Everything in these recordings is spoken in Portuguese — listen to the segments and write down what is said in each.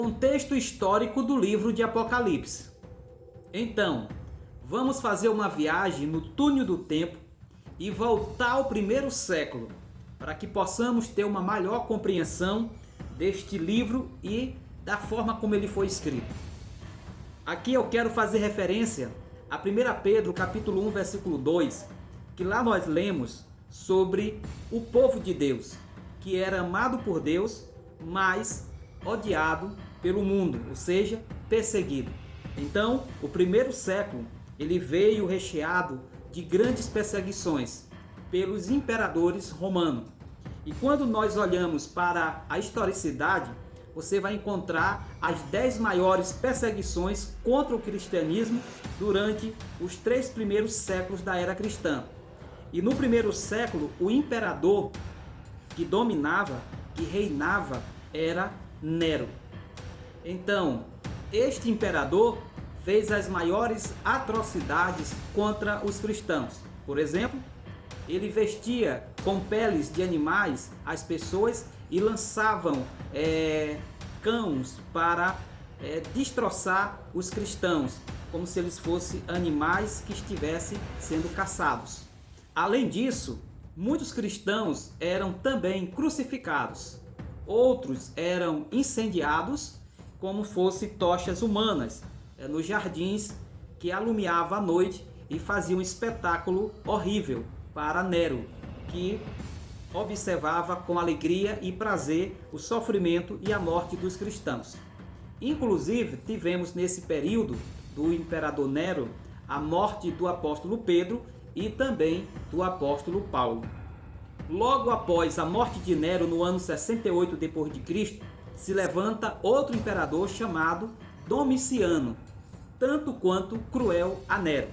Contexto histórico do livro de Apocalipse. Então, vamos fazer uma viagem no túnel do tempo e voltar ao primeiro século, para que possamos ter uma maior compreensão deste livro e da forma como ele foi escrito. Aqui eu quero fazer referência a 1 Pedro capítulo 1, versículo 2, que lá nós lemos sobre o povo de Deus, que era amado por Deus, mas odiado pelo mundo, ou seja, perseguido. Então, o primeiro século, ele veio recheado de grandes perseguições pelos imperadores romanos. E quando nós olhamos para a historicidade, você vai encontrar as 10 maiores perseguições contra o cristianismo durante os 3 primeiros séculos da era cristã. E no primeiro século, o imperador que dominava, que reinava, era Nero. Então, este imperador fez as maiores atrocidades contra os cristãos. Por exemplo, ele vestia com peles de animais as pessoas e lançavam cães para destroçar os cristãos, como se eles fossem animais que estivessem sendo caçados. Além disso, muitos cristãos eram também crucificados. Outros eram incendiados como fossem tochas humanas nos jardins que alumiava à noite e fazia um espetáculo horrível para Nero, que observava com alegria e prazer o sofrimento e a morte dos cristãos. Inclusive, tivemos nesse período do imperador Nero a morte do apóstolo Pedro e também do apóstolo Paulo. Logo após a morte de Nero, no ano 68 d.C., se levanta outro imperador chamado Domiciano, tanto quanto cruel a Nero.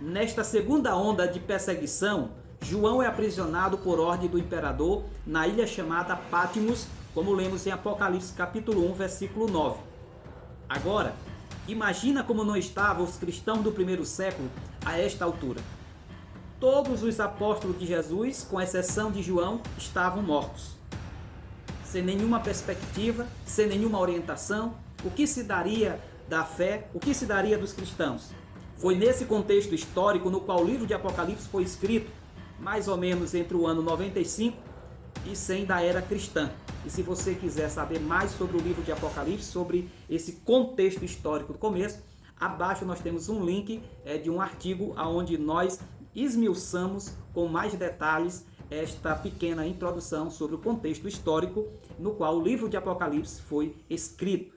Nesta segunda onda de perseguição, João é aprisionado por ordem do imperador na ilha chamada Patmos, como lemos em Apocalipse capítulo 1, versículo 9. Agora, imagina como não estavam os cristãos do primeiro século a esta altura. Todos os apóstolos de Jesus, com exceção de João, estavam mortos. Sem nenhuma perspectiva, sem nenhuma orientação, o que se daria da fé, o que se daria dos cristãos? Foi nesse contexto histórico no qual o livro de Apocalipse foi escrito, mais ou menos entre o ano 95 e 100 da era cristã. E se você quiser saber mais sobre o livro de Apocalipse, sobre esse contexto histórico do começo, abaixo nós temos um link de um artigo onde nós esmiuçamos com mais detalhes esta pequena introdução sobre o contexto histórico no qual o livro de Apocalipse foi escrito.